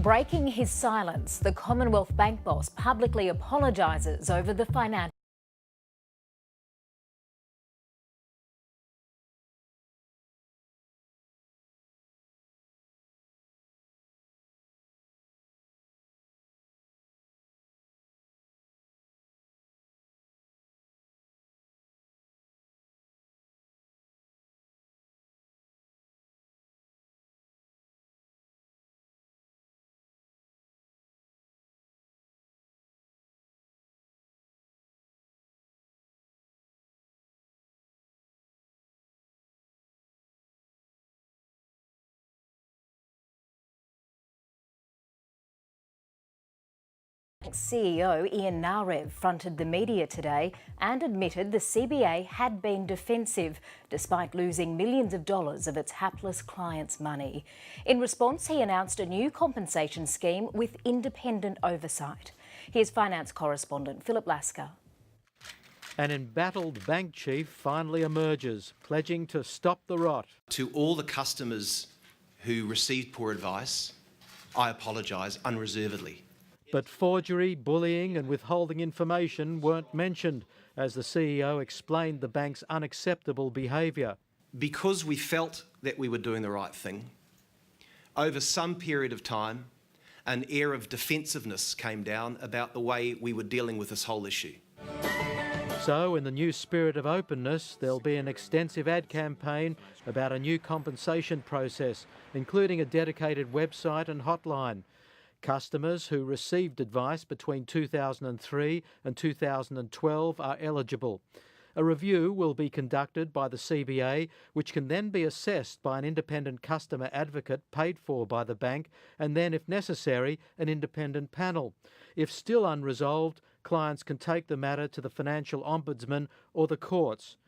Breaking his silence, the Commonwealth Bank boss publicly apologises over the financial CEO Ian Narev fronted the media today and admitted the CBA had been defensive despite losing millions of dollars of its hapless clients' money. In response, he announced a new compensation scheme with independent oversight. Here's finance correspondent Philip Lasker. An embattled bank chief finally emerges, pledging to stop the rot. To all the customers who received poor advice, I apologise unreservedly. But forgery, bullying and withholding information weren't mentioned, as the CEO explained the bank's unacceptable behaviour. Because we felt that we were doing the right thing, over some period of time, an air of defensiveness came down about the way we were dealing with this whole issue. So, in the new spirit of openness, there'll be an extensive ad campaign about a new compensation process, including a dedicated website and hotline. Customers who received advice between 2003 and 2012 are eligible. A review will be conducted by the CBA, which can then be assessed by an independent customer advocate paid for by the bank, and then, if necessary, an independent panel. If still unresolved, clients can take the matter to the Financial Ombudsman or the courts.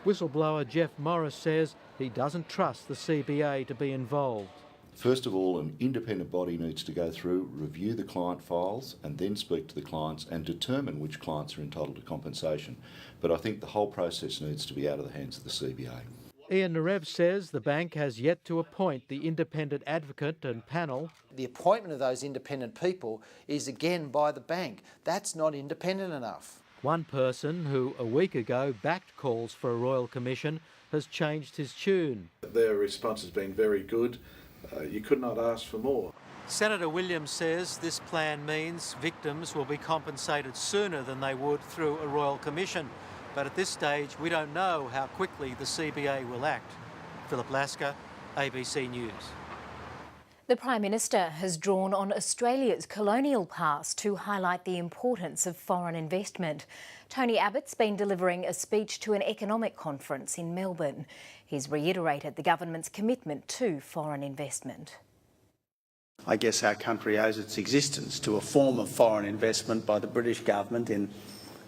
Whistleblower Jeff Morris says he doesn't trust the CBA to be involved. First of all, an independent body needs to go through, review the client files and then speak to the clients and determine which clients are entitled to compensation. But I think the whole process needs to be out of the hands of the CBA. Ian Narev says the bank has yet to appoint the independent advocate and panel. The appointment of those independent people is again by the bank. That's not independent enough. One person who a week ago backed calls for a royal commission has changed his tune. Their response has been very good. You could not ask for more. Senator Williams says this plan means victims will be compensated sooner than they would through a royal commission. But at this stage, we don't know how quickly the CBA will act. Philip Lasker, ABC News. The Prime Minister has drawn on Australia's colonial past to highlight the importance of foreign investment. Tony Abbott's been delivering a speech to an economic conference in Melbourne. He's reiterated the government's commitment to foreign investment. I guess our country owes its existence to a form of foreign investment by the British government in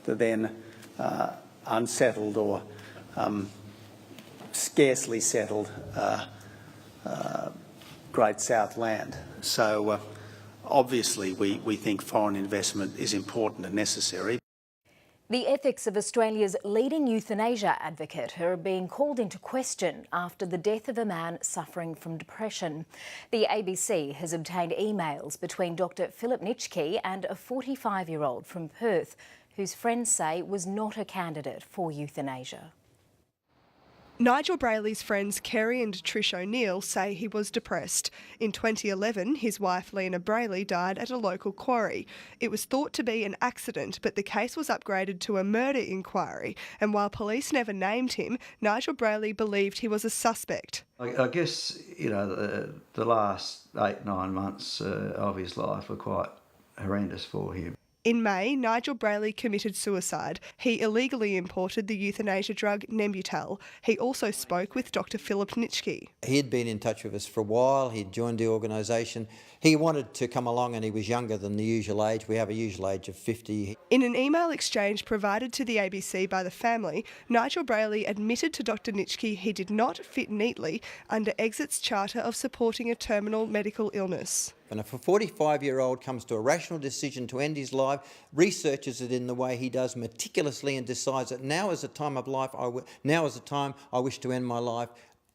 the then unsettled or scarcely settled Great South Land. So obviously we think foreign investment is important and necessary. The ethics of Australia's leading euthanasia advocate are being called into question after the death of a man suffering from depression. The ABC has obtained emails between Dr. Philip Nitschke and a 45-year-old from Perth, whose friends say was not a candidate for euthanasia. Nigel Brayley's friends Kerry and Trish O'Neill say he was depressed. In 2011, his wife Lena Brayley died at a local quarry. It was thought to be an accident, but the case was upgraded to a murder inquiry, and while police never named him, Nigel Brayley believed he was a suspect. I guess, you know, the last 8-9 months of his life were quite horrendous for him. In May, Nigel Brayley committed suicide. He illegally imported the euthanasia drug Nembutal. He also spoke with Dr. Philip Nitschke. He had been in touch with us for a while. He'd joined the organisation. He wanted to come along and he was younger than the usual age. We have a usual age of 50. In an email exchange provided to the ABC by the family, Nigel Brayley admitted to Dr. Nitschke he did not fit neatly under Exit's charter of supporting a terminal medical illness. And if a 45-year-old comes to a rational decision to end his life, researches it in the way he does meticulously and decides that now is the time of life, now is the time I wish to end my life,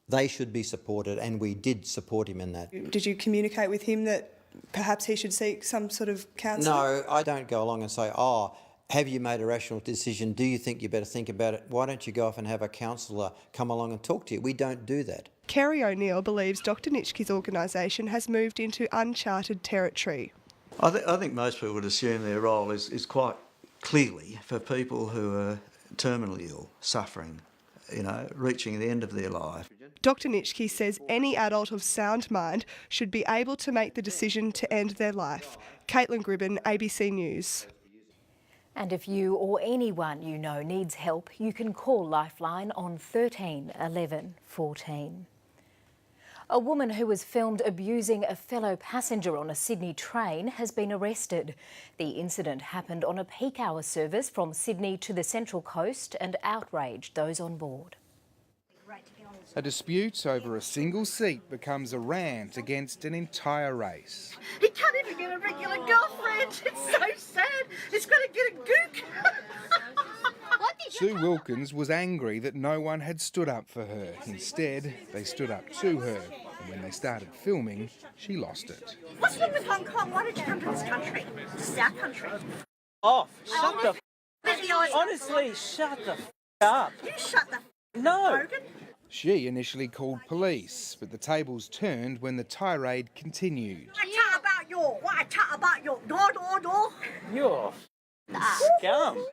they should be supported, and we did support him in that. Did you communicate with him that perhaps he should seek some sort of counselling? No, I don't go along and say, oh, have you made a rational decision? Do you think you better think about it? Why don't you go off and have a counsellor come along and talk to you? We don't do that. Kerry O'Neill believes Dr Nitschke's organisation has moved into uncharted territory. I think most people would assume their role is quite clearly for people who are terminally ill, suffering, reaching the end of their life. Dr Nitschke says any adult of sound mind should be able to make the decision to end their life. Caitlin Gribben, ABC News. And if you or anyone you know needs help, you can call Lifeline on 13 11 14. A woman who was filmed abusing a fellow passenger on a Sydney train has been arrested. The incident happened on a peak hour service from Sydney to the Central Coast and outraged those on board. A dispute over a single seat becomes a rant against an entire race. He can't even get a regular girlfriend. It's so sad. He's got to get a gook. Sue Wilkins was angry that no one had stood up for her. Instead, they stood up to her. And when they started filming, she lost it. What's wrong with Hong Kong? Why did you come to this country? This is our country. Off. Shut the Honestly, shut the up. You shut the No. Hogan. She initially called police, but the tables turned when the tirade continued. I chat about your, what I chat about your, no. You're scum.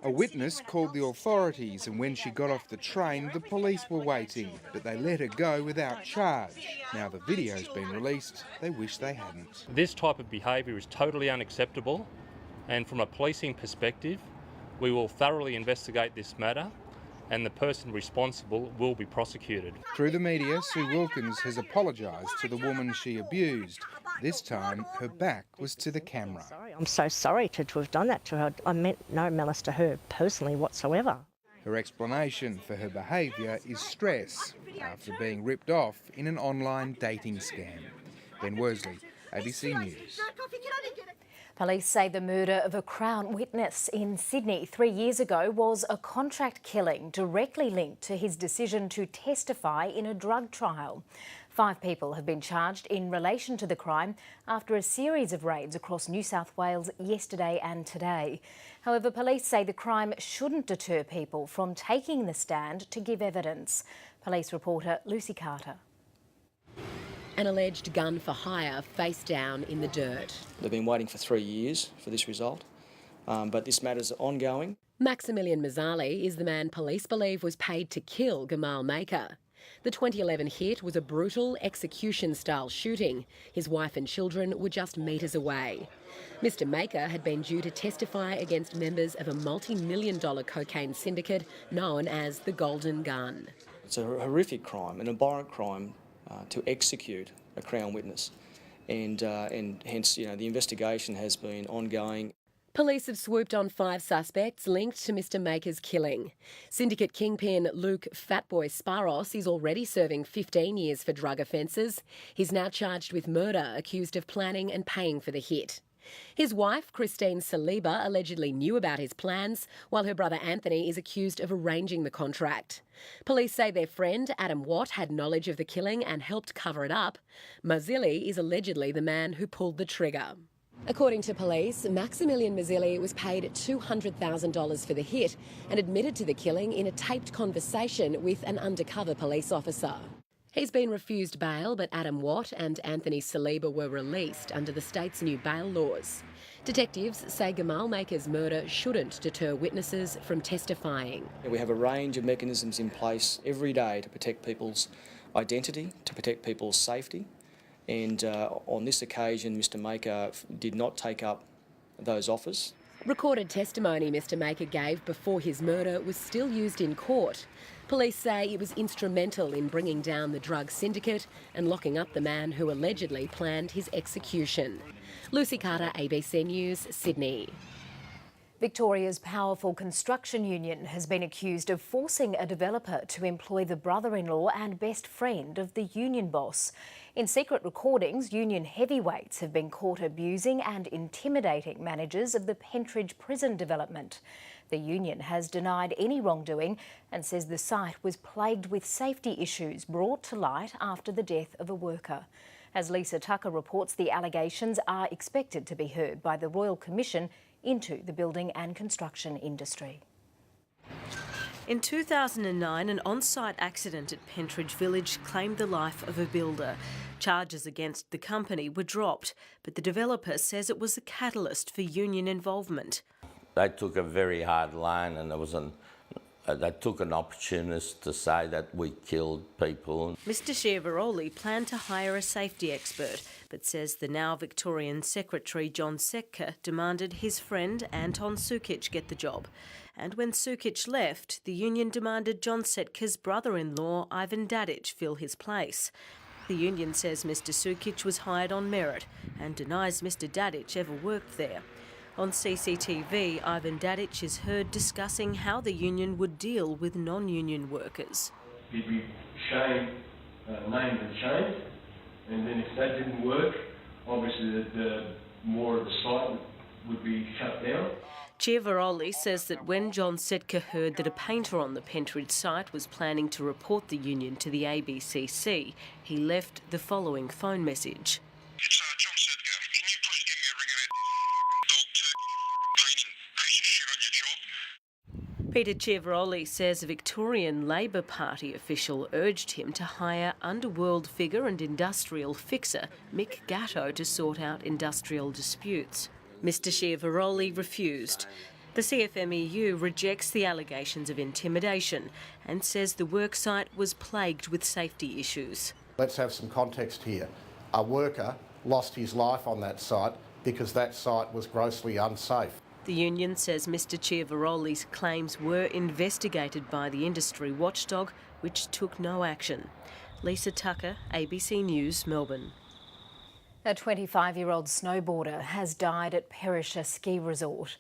A witness called the authorities, and when she got off the train, the police were waiting, but they let her go without charge. Now the video's been released, they wish they hadn't. This type of behaviour is totally unacceptable, and from a policing perspective, we will thoroughly investigate this matter and the person responsible will be prosecuted. Through the media, Sue Wilkins has apologised to the woman she abused. This time, her back was to the camera. I'm so sorry to have done that to her. I meant no malice to her personally whatsoever. Her explanation for her behaviour is stress after being ripped off in an online dating scam. Ben Worsley, ABC News. Police say the murder of a Crown witness in Sydney 3 years ago was a contract killing directly linked to his decision to testify in a drug trial. 5 people have been charged in relation to the crime after a series of raids across New South Wales yesterday and today. However, police say the crime shouldn't deter people from taking the stand to give evidence. Police reporter Lucy Carter. An alleged gun for hire face down in the dirt. They've been waiting for 3 years for this result, but this matter's ongoing. Maximilian Mazzali is the man police believe was paid to kill Gamal Maker. The 2011 hit was a brutal execution-style shooting. His wife and children were just metres away. Mr Maker had been due to testify against members of a multi-million-dollar cocaine syndicate known as the Golden Gun. It's a horrific crime, an abhorrent crime, to execute a Crown witness, and hence, the investigation has been ongoing. Police have swooped on 5 suspects linked to Mr Maker's killing. Syndicate kingpin Luke Fatboy Sparos is already serving 15 years for drug offences. He's now charged with murder, accused of planning and paying for the hit. His wife, Christine Saliba, allegedly knew about his plans, while her brother Anthony is accused of arranging the contract. Police say their friend, Adam Watt, had knowledge of the killing and helped cover it up. Mazzilli is allegedly the man who pulled the trigger. According to police, Maximilian Mazzilli was paid $200,000 for the hit and admitted to the killing in a taped conversation with an undercover police officer. He's been refused bail, but Adam Watt and Anthony Saliba were released under the state's new bail laws. Detectives say Gamal Maker's murder shouldn't deter witnesses from testifying. We have a range of mechanisms in place every day to protect people's identity, to protect people's safety, and on this occasion Mr Maker did not take up those offers. Recorded testimony Mr Maker gave before his murder was still used in court. Police say it was instrumental in bringing down the drug syndicate and locking up the man who allegedly planned his execution. Lucy Carter, ABC News, Sydney. Victoria's powerful construction union has been accused of forcing a developer to employ the brother-in-law and best friend of the union boss. In secret recordings, union heavyweights have been caught abusing and intimidating managers of the Pentridge prison development. The union has denied any wrongdoing and says the site was plagued with safety issues brought to light after the death of a worker. As Lisa Tucker reports, the allegations are expected to be heard by the Royal Commission into the building and construction industry. In 2009, an on-site accident at Pentridge Village claimed the life of a builder. Charges against the company were dropped, but the developer says it was a catalyst for union involvement. They took a very hard line, and they took an opportunist to say that we killed people. Mr Schiavaroli planned to hire a safety expert, but says the now Victorian Secretary John Setka demanded his friend Anton Sukic get the job. And when Sukic left, the union demanded John Setka's brother-in-law Ivan Dadic fill his place. The union says Mr Sukic was hired on merit and denies Mr Dadic ever worked there. On CCTV, Ivan Dadic is heard discussing how the union would deal with non-union workers. He'd be named and shamed, and then if that didn't work, obviously more of the site would be shut down. Schiavaroli says that when John Setka heard that a painter on the Pentridge site was planning to report the union to the ABCC, he left the following phone message. It's John Setka. Can you please give me a ring about dog painting piece of shit on your job? Peter Schiavaroli says a Victorian Labor Party official urged him to hire underworld figure and industrial fixer Mick Gatto to sort out industrial disputes. Mr Schiavaroli refused. The CFMEU rejects the allegations of intimidation and says the worksite was plagued with safety issues. Let's have some context here. A worker lost his life on that site because that site was grossly unsafe. The union says Mr Schiavaroli's claims were investigated by the industry watchdog, which took no action. Lisa Tucker, ABC News, Melbourne. A 25-year-old snowboarder has died at Perisher Ski Resort.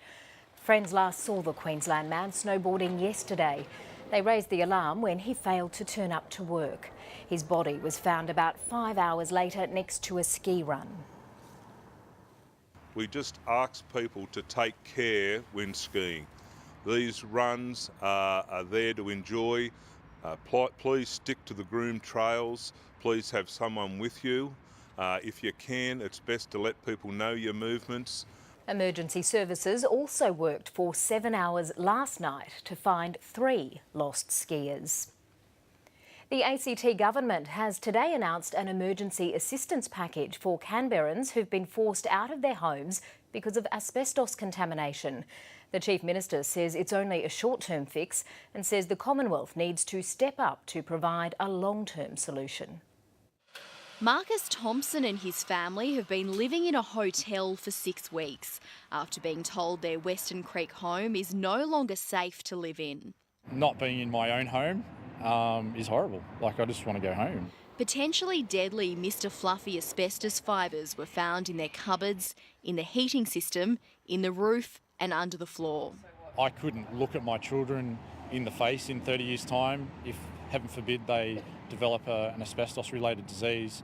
Friends last saw the Queensland man snowboarding yesterday. They raised the alarm when he failed to turn up to work. His body was found about 5 hours later next to a ski run. We just ask people to take care when skiing. These runs are there to enjoy. Please stick to the groomed trails. Please have someone with you. If you can, it's best to let people know your movements. Emergency services also worked for 7 hours last night to find 3 lost skiers. The ACT government has today announced an emergency assistance package for Canberrans who've been forced out of their homes because of asbestos contamination. The Chief Minister says it's only a short-term fix and says the Commonwealth needs to step up to provide a long-term solution. Marcus Thompson and his family have been living in a hotel for 6 weeks after being told their Western Creek home is no longer safe to live in. Not being in my own home is horrible. I just want to go home. Potentially deadly Mr Fluffy asbestos fibres were found in their cupboards, in the heating system, in the roof and under the floor. I couldn't look at my children in the face in 30 years' time if, heaven forbid, they develop an asbestos-related disease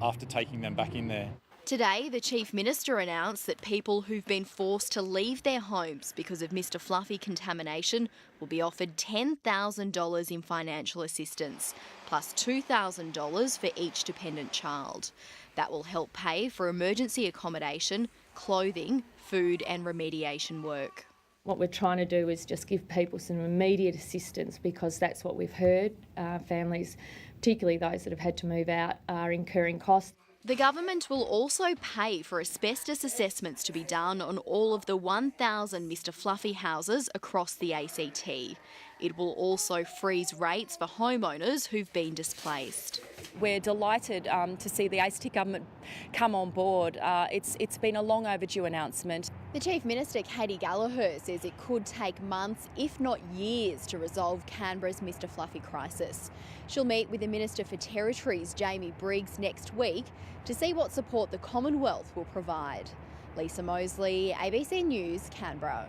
after taking them back in there. Today, the Chief Minister announced that people who've been forced to leave their homes because of Mr Fluffy contamination will be offered $10,000 in financial assistance, plus $2,000 for each dependent child. That will help pay for emergency accommodation, clothing, food and remediation work. What we're trying to do is just give people some immediate assistance because that's what we've heard. Families, particularly those that have had to move out, are incurring costs. The government will also pay for asbestos assessments to be done on all of the 1,000 Mr Fluffy houses across the ACT. It will also freeze rates for homeowners who've been displaced. We're delighted to see the ACT government come on board. It's been a long overdue announcement. The Chief Minister, Katie Gallagher, says it could take months, if not years, to resolve Canberra's Mr Fluffy crisis. She'll meet with the Minister for Territories, Jamie Briggs, next week to see what support the Commonwealth will provide. Lisa Mosley, ABC News, Canberra.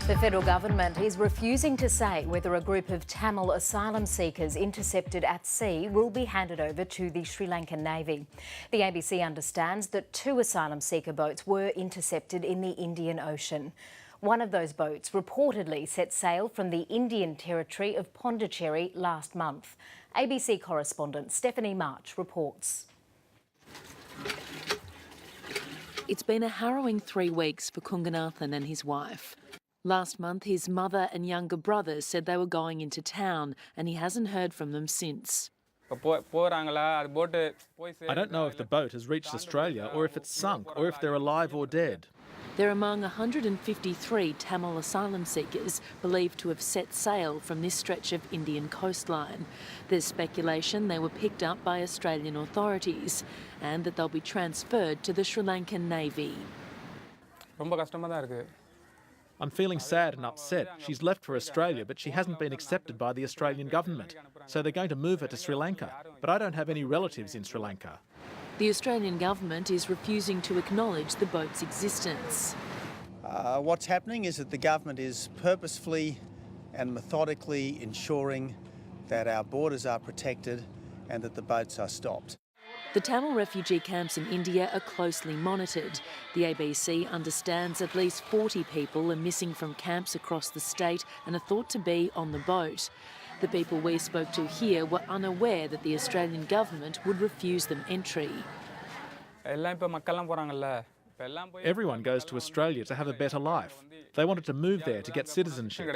The federal government is refusing to say whether a group of Tamil asylum seekers intercepted at sea will be handed over to the Sri Lankan Navy. The ABC understands that 2 asylum seeker boats were intercepted in the Indian Ocean. One of those boats reportedly set sail from the Indian territory of Pondicherry last month. ABC correspondent Stephanie March reports. It's been a harrowing 3 weeks for Kunganathan and his wife. Last month, his mother and younger brother said they were going into town, and he hasn't heard from them since. I don't know if the boat has reached Australia or if it's sunk or if they're alive or dead. They're among 153 Tamil asylum seekers believed to have set sail from this stretch of Indian coastline. There's speculation they were picked up by Australian authorities and that they'll be transferred to the Sri Lankan Navy. I'm feeling sad and upset. She's left for Australia, but she hasn't been accepted by the Australian government. So they're going to move her to Sri Lanka. But I don't have any relatives in Sri Lanka. The Australian government is refusing to acknowledge the boat's existence. What's happening is that the government is purposefully and methodically ensuring that our borders are protected and that the boats are stopped. The Tamil refugee camps in India are closely monitored. The ABC understands at least 40 people are missing from camps across the state and are thought to be on the boat. The people we spoke to here were unaware that the Australian government would refuse them entry. Everyone goes to Australia to have a better life. They wanted to move there to get citizenship.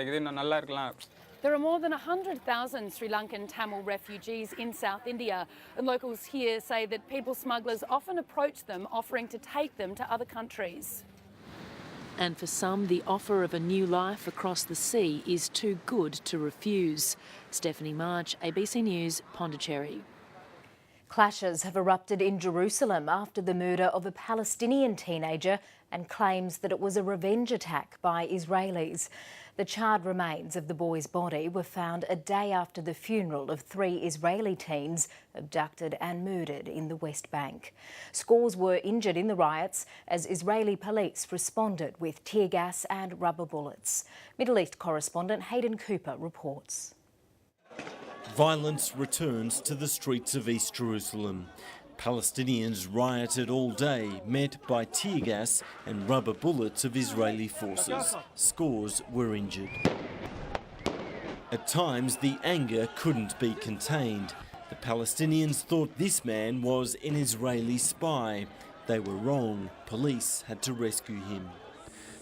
There are more than 100,000 Sri Lankan Tamil refugees in South India, and locals here say that people smugglers often approach them, offering to take them to other countries. And for some, the offer of a new life across the sea is too good to refuse. Stephanie March, ABC News, Pondicherry. Clashes have erupted in Jerusalem after the murder of a Palestinian teenager and claims that it was a revenge attack by Israelis. The charred remains of the boy's body were found a day after the funeral of 3 Israeli teens abducted and murdered in the West Bank. Scores were injured in the riots as Israeli police responded with tear gas and rubber bullets. Middle East correspondent Hayden Cooper reports. Violence returns to the streets of East Jerusalem. Palestinians rioted all day, met by tear gas and rubber bullets of Israeli forces. Scores were injured. At times, the anger couldn't be contained. The Palestinians thought this man was an Israeli spy. They were wrong. Police had to rescue him.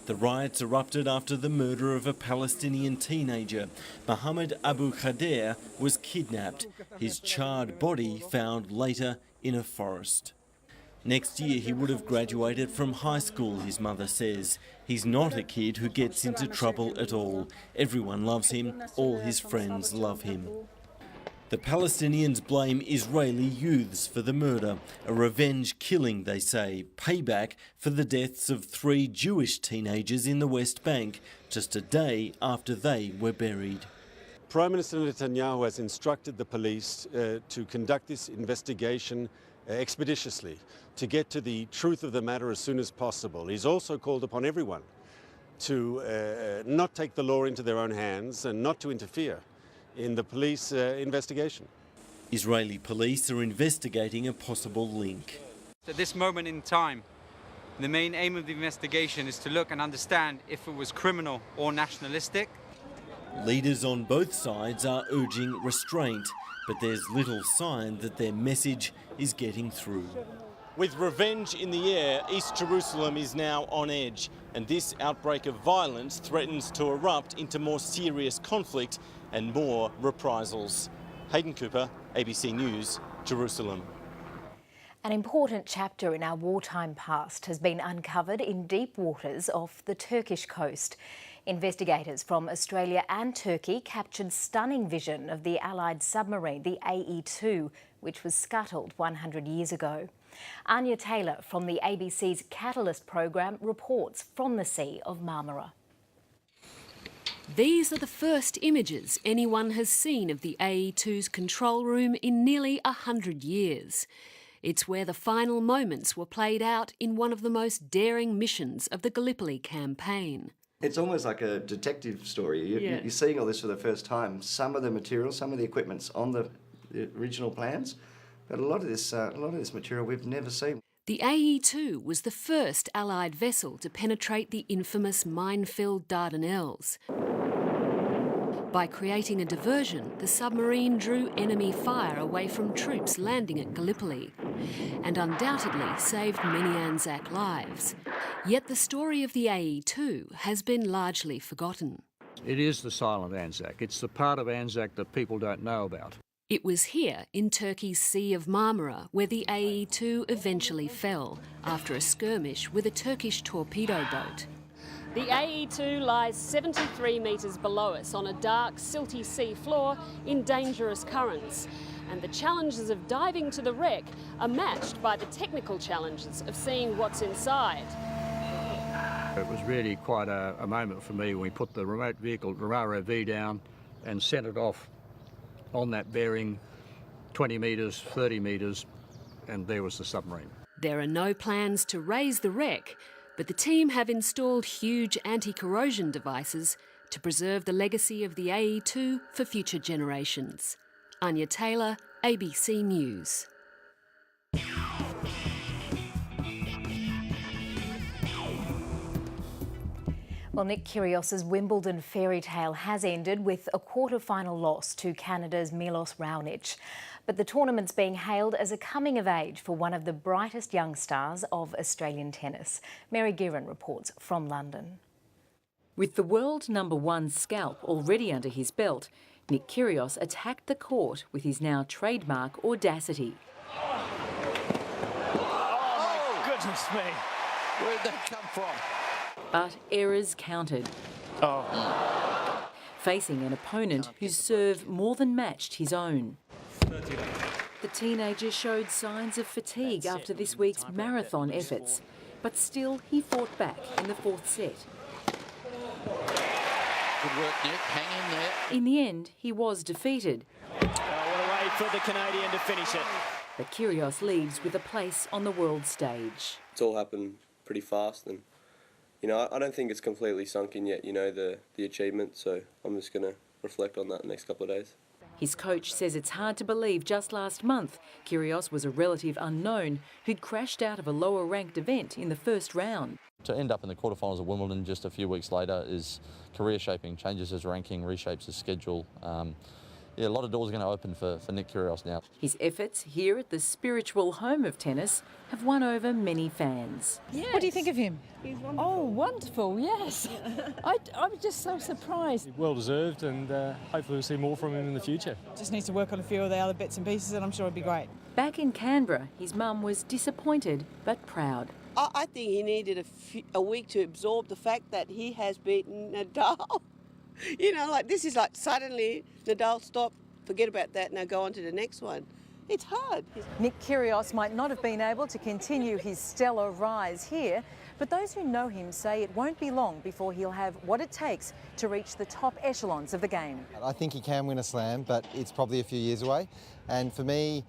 The riots erupted after the murder of a Palestinian teenager. Mohammed Abu Khader was kidnapped. His charred body found later in a forest. Next year he would have graduated from high school, his mother says. He's not a kid who gets into trouble at all. Everyone loves him, all his friends love him. The Palestinians blame Israeli youths for the murder, a revenge killing, they say, payback for the deaths of 3 Jewish teenagers in the West Bank, just a day after they were buried. Prime Minister Netanyahu has instructed the police to conduct this investigation expeditiously, to get to the truth of the matter as soon as possible. He's also called upon everyone to not take the law into their own hands and not to interfere in the police investigation. Israeli police are investigating a possible link. At this moment in time, the main aim of the investigation is to look and understand if it was criminal or nationalistic. Leaders on both sides are urging restraint, but there's little sign that their message is getting through. With revenge in the air, East Jerusalem is now on edge, and this outbreak of violence threatens to erupt into more serious conflict and more reprisals. Hayden Cooper, ABC News, Jerusalem. An important chapter in our wartime past has been uncovered in deep waters off the Turkish coast. Investigators from Australia and Turkey captured stunning vision of the Allied submarine, the AE2, which was scuttled 100 years ago. Anya Taylor from the ABC's Catalyst program reports from the Sea of Marmara. These are the first images anyone has seen of the AE2's control room in nearly 100 years. It's where the final moments were played out in one of the most daring missions of the Gallipoli campaign. It's almost like a detective story. You're seeing all this for the first time. Some of the material, some of the equipment's on the original plans, but a lot of this material we've never seen. The AE2 was the first Allied vessel to penetrate the infamous minefield Dardanelles. By creating a diversion, the submarine drew enemy fire away from troops landing at Gallipoli and undoubtedly saved many Anzac lives. Yet the story of the AE2 has been largely forgotten. It is the silent Anzac. It's the part of Anzac that people don't know about. It was here, in Turkey's Sea of Marmara, where the AE2 eventually fell after a skirmish with a Turkish torpedo boat. The AE2 lies 73 metres below us on a dark, silty sea floor in dangerous currents. And the challenges of diving to the wreck are matched by the technical challenges of seeing what's inside. It was really quite a moment for me when we put the remote vehicle, ROV, down and sent it off on that bearing 20 metres, 30 metres, and there was the submarine. There are no plans to raise the wreck, but the team have installed huge anti-corrosion devices to preserve the legacy of the AE2 for future generations. Anya Taylor, ABC News. Well, Nick Kyrgios's Wimbledon fairy tale has ended with a quarter-final loss to Canada's Milos Raonic. But the tournament's being hailed as a coming of age for one of the brightest young stars of Australian tennis. Mary Guerin reports from London. With the world #1 scalp already under his belt, Nick Kyrgios attacked the court with his now trademark audacity. Oh, my goodness me! Where'd that come from? But errors counted. Facing an opponent whose serve more than matched his own. The teenager showed signs of fatigue after this week's marathon efforts, but still he fought back in the fourth set. Good work, Nick. Hang in there. In the end, he was defeated. Oh, what a way for the Canadian to finish it. But Kyrgios leaves with a place on the world stage. It's all happened pretty fast, and I don't think it's completely sunk in yet, the achievement, so I'm just going to reflect on that the next couple of days. His coach says it's hard to believe just last month Kyrgios was a relative unknown who'd crashed out of a lower-ranked event in the first round. To end up in the quarterfinals of Wimbledon just a few weeks later is career-shaping, changes his ranking, reshapes his schedule. A lot of doors are going to open for Nick Kyrgios now. His efforts here at the spiritual home of tennis have won over many fans. Yes. What do you think of him? He's wonderful. Oh, wonderful, yes. I'm just so surprised. Well deserved, and hopefully we'll see more from him in the future. Just needs to work on a few of the other bits and pieces, and I'm sure it'll be great. Back in Canberra, his mum was disappointed but proud. I think he needed a week to absorb the fact that he has beaten Nadal. This is like suddenly Nadal stop, forget about that, now go on to the next one. It's hard. Nick Kyrgios might not have been able to continue his stellar rise here, but those who know him say it won't be long before he'll have what it takes to reach the top echelons of the game. I think he can win a slam, but it's probably a few years away. And for me,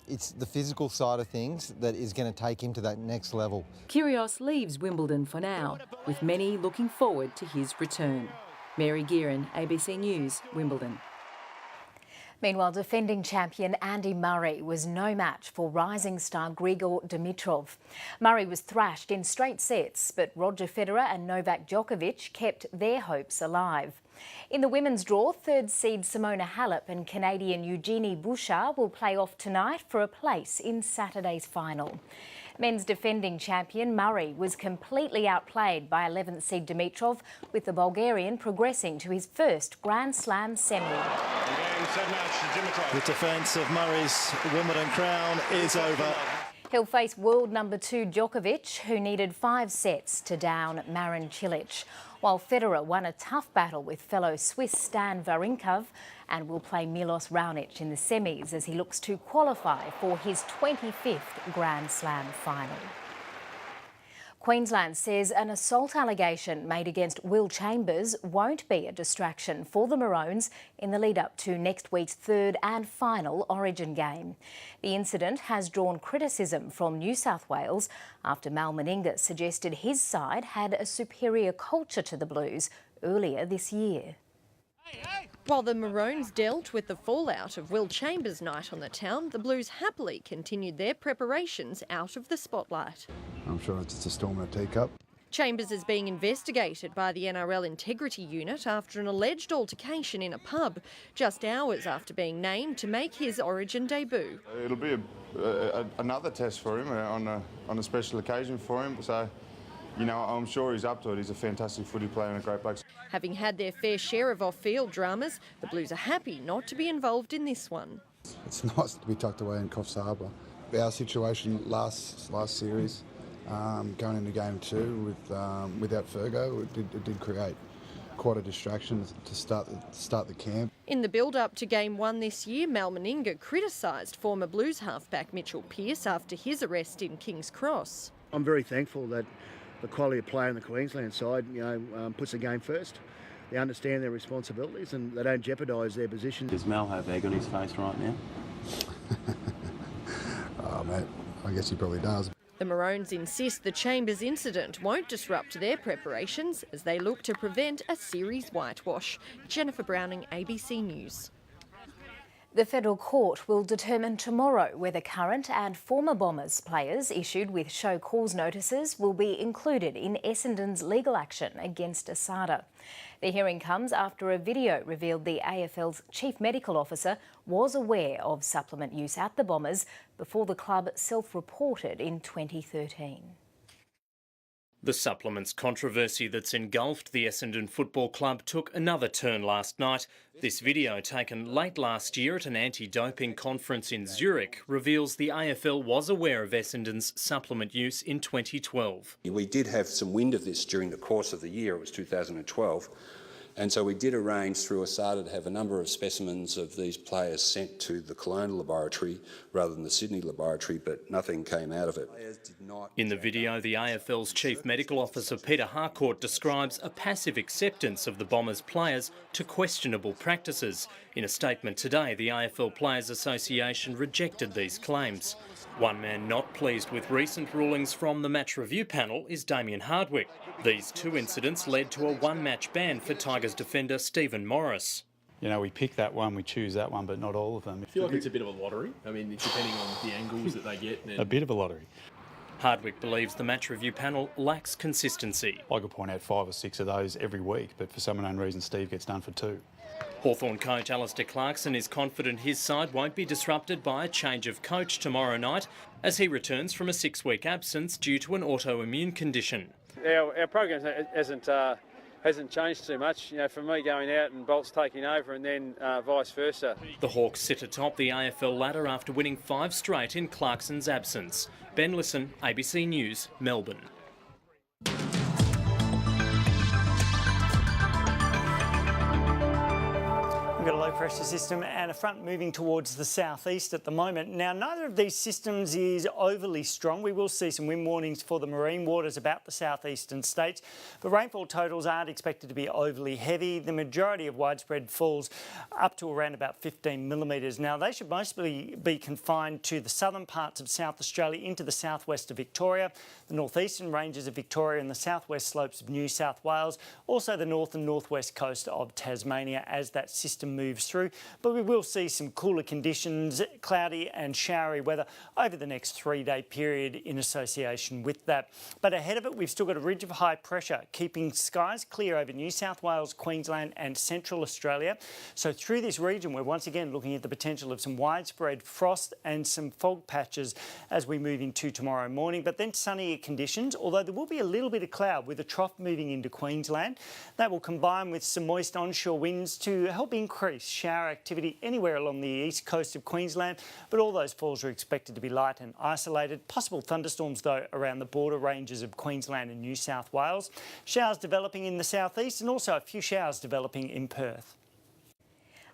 it's the physical side of things that is going to take him to that next level. Kyrgios leaves Wimbledon for now, with many looking forward to his return. Mary Guerin, ABC News, Wimbledon. Meanwhile, defending champion Andy Murray was no match for rising star Grigor Dimitrov. Murray was thrashed in straight sets, but Roger Federer and Novak Djokovic kept their hopes alive. In the women's draw, third seed Simona Halep and Canadian Eugenie Bouchard will play off tonight for a place in Saturday's final. Men's defending champion Murray was completely outplayed by 11th seed Dimitrov, with the Bulgarian progressing to his first Grand Slam semi. The defence of Murray's Wimbledon crown is over. He'll face world #2 Djokovic, who needed 5 sets to down Marin Cilic, while Federer won a tough battle with fellow Swiss Stan Wawrinka and will play Milos Raonic in the semis as he looks to qualify for his 25th Grand Slam final. Queensland says an assault allegation made against Will Chambers won't be a distraction for the Maroons in the lead-up to next week's third and final Origin game. The incident has drawn criticism from New South Wales after Mal Meninga suggested his side had a superior culture to the Blues earlier this year. While the Maroons dealt with the fallout of Will Chambers' night on the town, the Blues happily continued their preparations out of the spotlight. I'm sure it's just a storm in a teacup. Chambers is being investigated by the NRL Integrity Unit after an alleged altercation in a pub, just hours after being named to make his Origin debut. It'll be another test for him on a special occasion for him. So, you know, I'm sure he's up to it. He's a fantastic footy player and a great bloke. Having had their fair share of off-field dramas, the Blues are happy not to be involved in this one. It's nice to be tucked away in Coffs Harbour. Our situation last series, going into game 2 without Fergo, it did create quite a distraction to start the camp. In the build-up to Game 1 this year, Mal Meninga criticised former Blues halfback Mitchell Pearce after his arrest in King's Cross. I'm very thankful that the quality of player on the Queensland side, puts the game first. They understand their responsibilities and they don't jeopardise their position. Does Mal have egg on his face right now? Oh, mate, I guess he probably does. The Maroons insist the Chambers incident won't disrupt their preparations as they look to prevent a series whitewash. Jennifer Browning, ABC News. The federal court will determine tomorrow whether current and former Bombers players issued with show cause notices will be included in Essendon's legal action against Asada. The hearing comes after a video revealed the AFL's chief medical officer was aware of supplement use at the Bombers before the club self-reported in 2013. The supplements controversy that's engulfed the Essendon Football Club took another turn last night. This video, taken late last year at an anti-doping conference in Zurich, reveals the AFL was aware of Essendon's supplement use in 2012. We did have some wind of this during the course of the year, it was 2012, and so we did arrange through ASADA to have a number of specimens of these players sent to the Kelowna laboratory rather than the Sydney laboratory, but nothing came out of it. In the video, the AFL's Chief Medical Officer Peter Harcourt describes a passive acceptance of the Bombers players to questionable practices. In a statement today, the AFL Players Association rejected these claims. One man not pleased with recent rulings from the match review panel is Damien Hardwick. These two incidents led to a one-match ban for Tigers defender Stephen Morris. You know, we pick that one, we choose that one, but not all of them. I feel like it's a bit of a lottery. I mean, it's depending on the angles that they get. A bit of a lottery. Hardwick believes the match review panel lacks consistency. I could point out 5 or 6 of those every week, but for some unknown reason, Steve gets done for 2. Hawthorn coach Alistair Clarkson is confident his side won't be disrupted by a change of coach tomorrow night as he returns from a 6-week absence due to an autoimmune condition. Our program hasn't changed too much, you know, from me going out and Bolt's taking over and then vice versa. The Hawks sit atop the AFL ladder after winning 5 straight in Clarkson's absence. Ben Lisson, ABC News, Melbourne. We've got a low pressure system and a front moving towards the southeast at the moment. Now, neither of these systems is overly strong. We will see some wind warnings for the marine waters about the southeastern states, but rainfall totals aren't expected to be overly heavy. The majority of widespread falls up to around about 15 millimetres. Now, they should mostly be confined to the southern parts of South Australia into the southwest of Victoria, the northeastern ranges of Victoria and the southwest slopes of New South Wales, also the north and northwest coast of Tasmania as that system moves through. But we will see some cooler conditions, cloudy and showery weather over the next 3-day period in association with that. But ahead of it, we've still got a ridge of high pressure, keeping skies clear over New South Wales, Queensland and Central Australia. So through this region, we're once again looking at the potential of some widespread frost and some fog patches as we move into tomorrow morning. But then sunnier conditions, although there will be a little bit of cloud with a trough moving into Queensland. That will combine with some moist onshore winds to help increase shower activity anywhere along the east coast of Queensland, but all those falls are expected to be light and isolated. Possible thunderstorms, though, around the border ranges of Queensland and New South Wales. Showers developing in the southeast and also a few showers developing in Perth.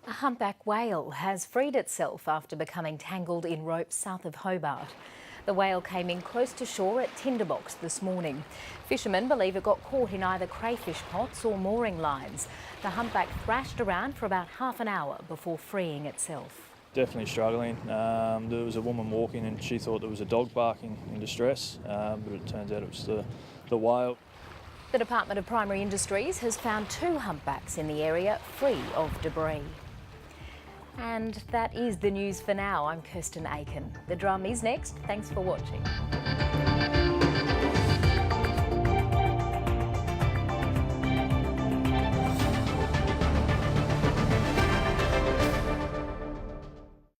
A humpback whale has freed itself after becoming tangled in ropes south of Hobart. The whale came in close to shore at Tinderbox this morning. Fishermen believe it got caught in either crayfish pots or mooring lines. The humpback thrashed around for about half an hour before freeing itself. Definitely struggling. There was a woman walking and she thought there was a dog barking in distress, but it turns out it was the whale. The Department of Primary Industries has found 2 humpbacks in the area free of debris. And that is the news for now. I'm Kirsten Aiken. The Drum is next. Thanks for watching.